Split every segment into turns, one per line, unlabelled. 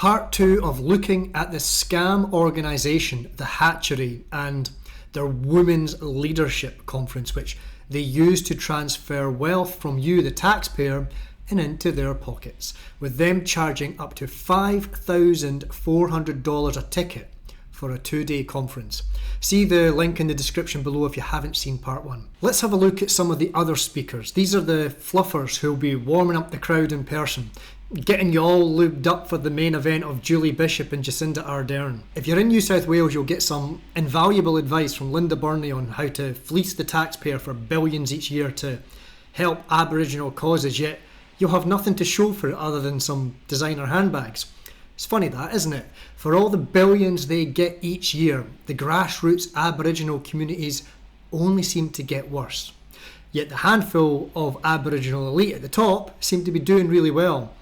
Part 2 of looking at the scam organisation, the Hatchery, and their Women's Leadership Conference, which they use to transfer wealth from you, the taxpayer, and into their pockets, with them charging up to $5,400 a ticket for a 2-day conference. See the link in the description below if you haven't seen part 1. Let's have a look at some of the other speakers. These are the fluffers who'll be warming up the crowd in person, getting you all lubed up for the main event of Julie Bishop and Jacinda Ardern. If you're in New South Wales, you'll get some invaluable advice from Linda Burney on how to fleece the taxpayer for billions each year to help Aboriginal causes, yet you'll have nothing to show for it other than some designer handbags. It's funny that, isn't it? For all the billions they get each year, the grassroots Aboriginal communities only seem to get worse. Yet the handful of Aboriginal elite at the top seem to be doing really well.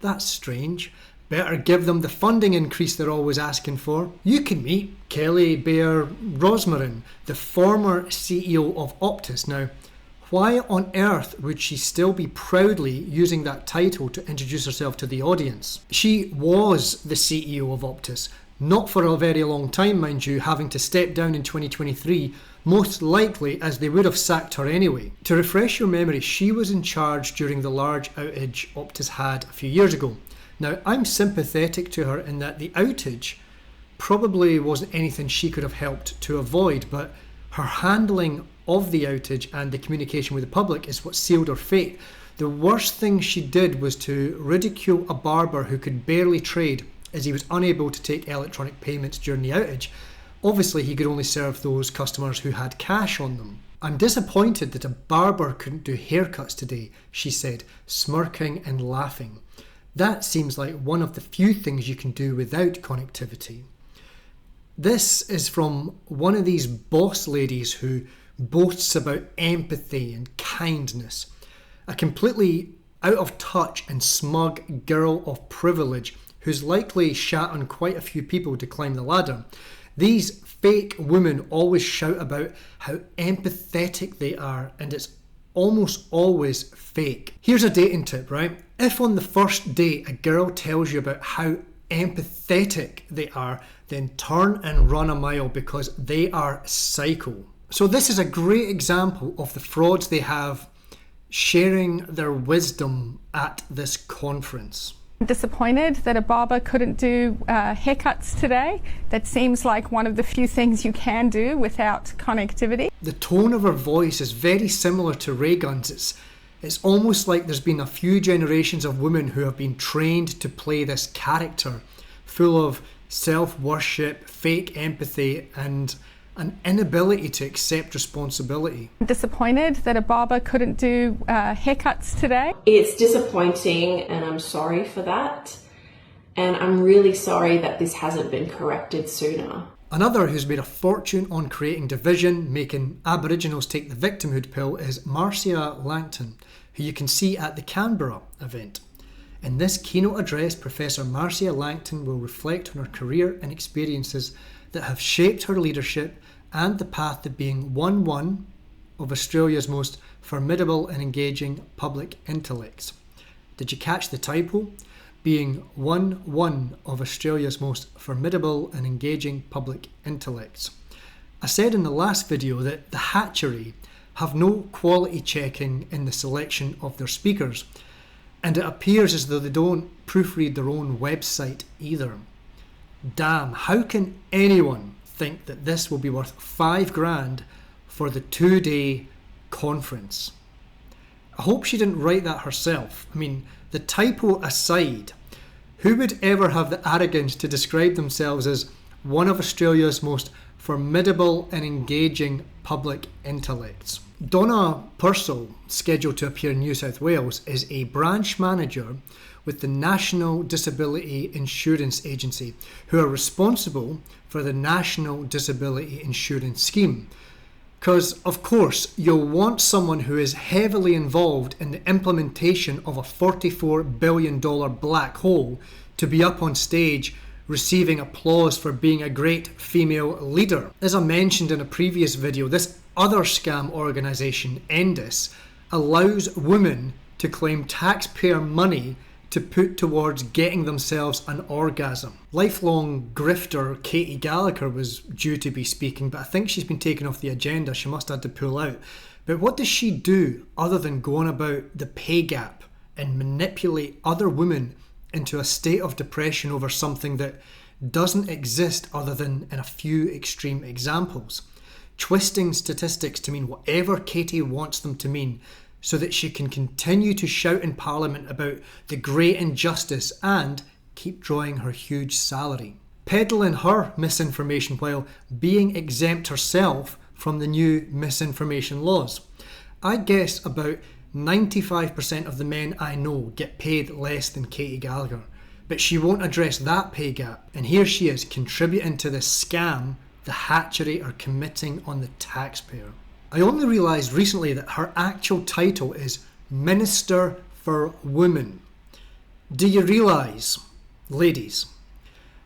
That's strange. Better give them the funding increase they're always asking for. You can meet Kelly Bayer Rosmarin, the former CEO of Optus. Now, why on earth would she still be proudly using that title to introduce herself to the audience? She was the CEO of Optus, not for a very long time, mind you, having to step down in 2023, most likely as they would have sacked her anyway. To refresh your memory, she was in charge during the large outage Optus had a few years ago. Now, I'm sympathetic to her in that the outage probably wasn't anything she could have helped to avoid, but her handling of the outage and the communication with the public is what sealed her fate. The worst thing she did was to ridicule a barber who could barely trade as he was unable to take electronic payments during the outage. Obviously, he could only serve those customers who had cash on them. "I'm disappointed that a barber couldn't do haircuts today," she said, smirking and laughing. That seems like one of the few things you can do without connectivity. This is from one of these boss ladies who boasts about empathy and kindness. A completely out of touch and smug girl of privilege who's likely shat on quite a few people to climb the ladder. These fake women always shout about how empathetic they are, and it's almost always fake. Here's a dating tip, right? If on the first date a girl tells you about how empathetic they are, then turn and run a mile because they are psycho. So this is a great example of the frauds they have sharing their wisdom at this conference.
I'm disappointed that a barber couldn't do haircuts today. That seems like one of the few things you can do without connectivity.
The tone of her voice is very similar to Reagan's. It's almost like there's been a few generations of women who have been trained to play this character, full of self-worship, fake empathy, and an inability to accept responsibility.
I'm disappointed that a barber couldn't do haircuts today.
It's disappointing and I'm sorry for that. And I'm really sorry that this hasn't been corrected sooner.
Another who's made a fortune on creating division, making Aboriginals take the victimhood pill, is Marcia Langton, who you can see at the Canberra event. In this keynote address, Professor Marcia Langton will reflect on her career and experiences that have shaped her leadership and the path to being one of Australia's most formidable and engaging public intellects. Did you catch the typo? Being one of Australia's most formidable and engaging public intellects. I said in the last video that the Hatchery have no quality checking in the selection of their speakers, and it appears as though they don't proofread their own website either. Damn, how can anyone think that this will be worth $5,000 for the 2-day conference? I hope she didn't write that herself. I mean, the typo aside, who would ever have the arrogance to describe themselves as one of Australia's most formidable and engaging public intellects? Donna Purcell, scheduled to appear in New South Wales, is a branch manager with the National Disability Insurance Agency, who are responsible for the National Disability Insurance Scheme. Because, of course, you'll want someone who is heavily involved in the implementation of a $44 billion black hole to be up on stage receiving applause for being a great female leader. As I mentioned in a previous video, this other scam organisation, Endis, allows women to claim taxpayer money to put towards getting themselves an orgasm. Lifelong grifter Katie Gallagher was due to be speaking, but I think she's been taken off the agenda. She must have had to pull out. But what does she do other than go on about the pay gap and manipulate other women into a state of depression over something that doesn't exist other than in a few extreme examples? Twisting statistics to mean whatever Katie wants them to mean, so that she can continue to shout in Parliament about the great injustice and keep drawing her huge salary. Peddling her misinformation while being exempt herself from the new misinformation laws. I guess about 95% of the men I know get paid less than Katie Gallagher, but she won't address that pay gap, and here she is contributing to the scam the Hatchery are committing on the taxpayer. I only realised recently that her actual title is Minister for Women. Do you realise, ladies,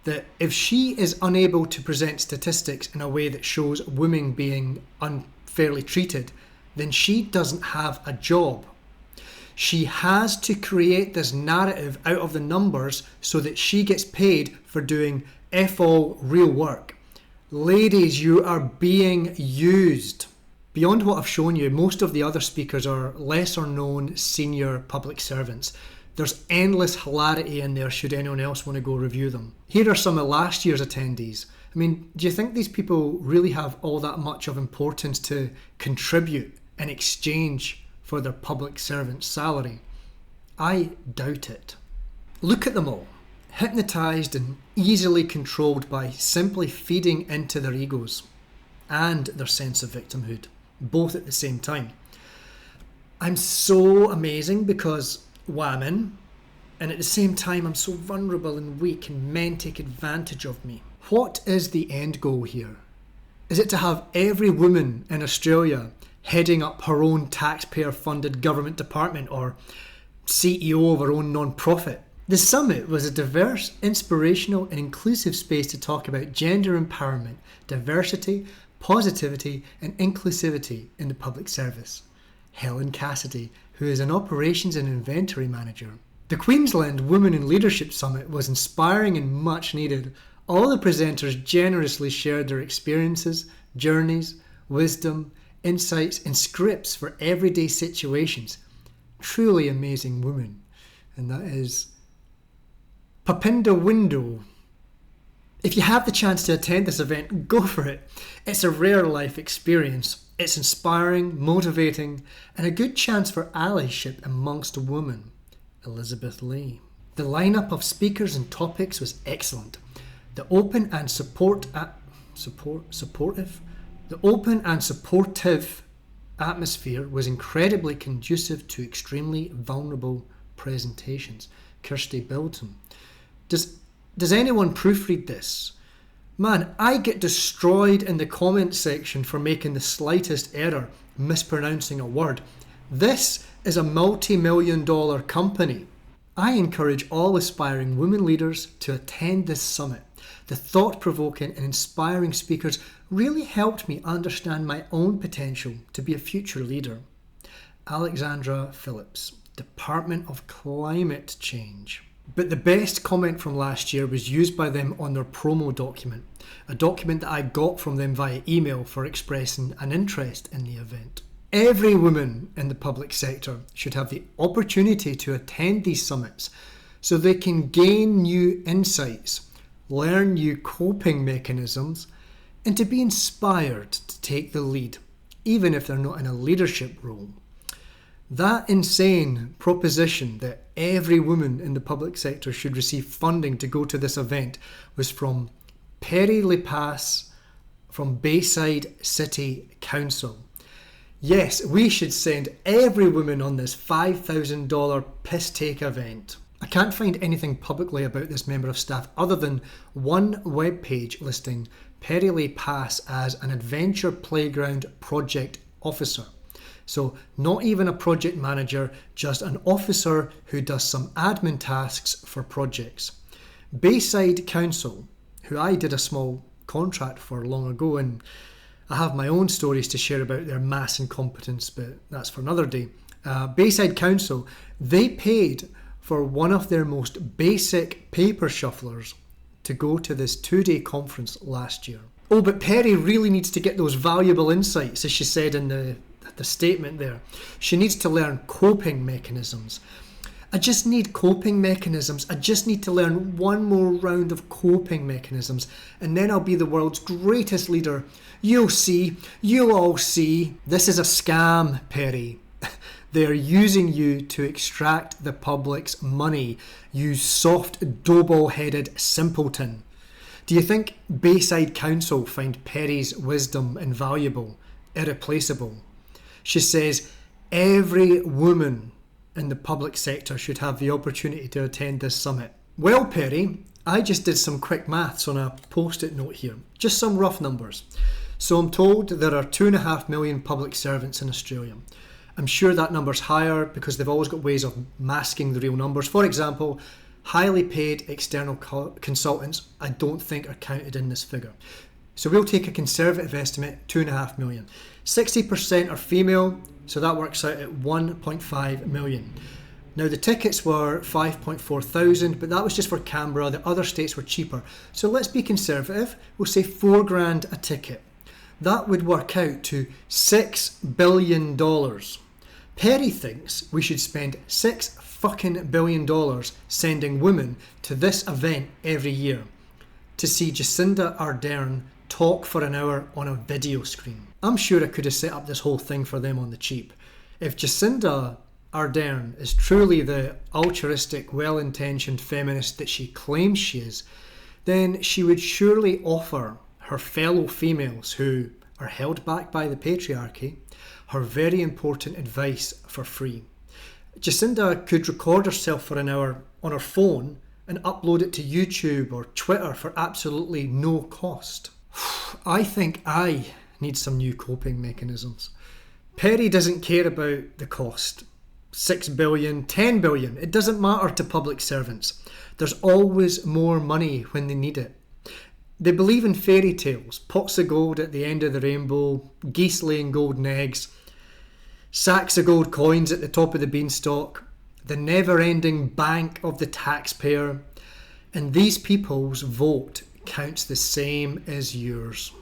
that if she is unable to present statistics in a way that shows women being unfairly treated, then she doesn't have a job. She has to create this narrative out of the numbers so that she gets paid for doing all real work. Ladies, you are being used. Beyond what I've shown you, most of the other speakers are lesser known senior public servants. There's endless hilarity in there should anyone else want to go review them. Here are some of last year's attendees. I mean, do you think these people really have all that much of importance to contribute in exchange for their public servant salary? I doubt it. Look at them all, hypnotised and easily controlled by simply feeding into their egos and their sense of victimhood, both at the same time. I'm so amazing because women, and at the same time I'm so vulnerable and weak and men take advantage of me. What is the end goal here? Is it to have every woman in Australia heading up her own taxpayer funded government department or CEO of her own non-profit? The summit was a diverse, inspirational and inclusive space to talk about gender empowerment, diversity, positivity and inclusivity in the public service. Helen Cassidy, who is an operations and inventory manager. The Queensland Women in Leadership Summit was inspiring and much needed. All the presenters generously shared their experiences, journeys, wisdom, insights and scripts for everyday situations. Truly amazing women. And that is Papinda Window. If you have the chance to attend this event, go for it. It's a rare life experience. It's inspiring, motivating, and a good chance for allyship amongst women. Elizabeth Lee. The lineup of speakers and topics was excellent. The open and supportive atmosphere was incredibly conducive to extremely vulnerable presentations. Kirsty Bilton. Does anyone proofread this? Man, I get destroyed in the comments section for making the slightest error, mispronouncing a word. This is a multi-million-dollar company. I encourage all aspiring women leaders to attend this summit. The thought-provoking and inspiring speakers really helped me understand my own potential to be a future leader. Alexandra Phillips, Department of Climate Change. But the best comment from last year was used by them on their promo document, a document that I got from them via email for expressing an interest in the event. Every woman in the public sector should have the opportunity to attend these summits so they can gain new insights, learn new coping mechanisms, and to be inspired to take the lead, even if they're not in a leadership role. That insane proposition that every woman in the public sector should receive funding to go to this event was from Perry LePass from Bayside City Council. Yes, we should send every woman on this $5,000 piss take event. I can't find anything publicly about this member of staff other than one webpage listing Perry LePass as an adventure playground project officer. So not even a project manager, just an officer who does some admin tasks for projects. Bayside Council, who I did a small contract for long ago, and I have my own stories to share about their mass incompetence, but that's for another day. Bayside Council, they paid for one of their most basic paper shufflers to go to this 2-day conference last year. Oh, but Perry really needs to get those valuable insights, as she said in the statement there. She needs to learn coping mechanisms. I just need coping mechanisms. I just need to learn one more round of coping mechanisms, and then I'll be the world's greatest leader. You'll see. You'll all see. This is a scam, Perry. They're using you to extract the public's money, you soft, double-headed simpleton. Do you think Bayside Council find Perry's wisdom invaluable, irreplaceable? She says every woman in the public sector should have the opportunity to attend this summit. Well, Perry, I just did some quick maths on a post-it note here, just some rough numbers. So I'm told there are 2.5 million public servants in Australia. I'm sure that number's higher because they've always got ways of masking the real numbers. For example, highly paid external consultants I don't think are counted in this figure. So we'll take a conservative estimate, 2.5 million. 60% are female, so that works out at 1.5 million. Now the tickets were 5.4 thousand, but that was just for Canberra. The other states were cheaper. So let's be conservative. We'll say $4,000 a ticket. That would work out to $6 billion. Perry thinks we should spend $6 billion sending women to this event every year to see Jacinda Ardern talk for an hour on a video screen. I'm sure I could have set up this whole thing for them on the cheap. If Jacinda Ardern is truly the altruistic, well-intentioned feminist that she claims she is, then she would surely offer her fellow females who are held back by the patriarchy her very important advice for free. Jacinda could record herself for an hour on her phone and upload it to YouTube or Twitter for absolutely no cost. I think I need some new coping mechanisms. Perry doesn't care about the cost. 6 billion, 10 billion, it doesn't matter to public servants. There's always more money when they need it. They believe in fairy tales, pots of gold at the end of the rainbow, geese laying golden eggs, sacks of gold coins at the top of the beanstalk, the never-ending bank of the taxpayer, and these people's vote counts the same as yours.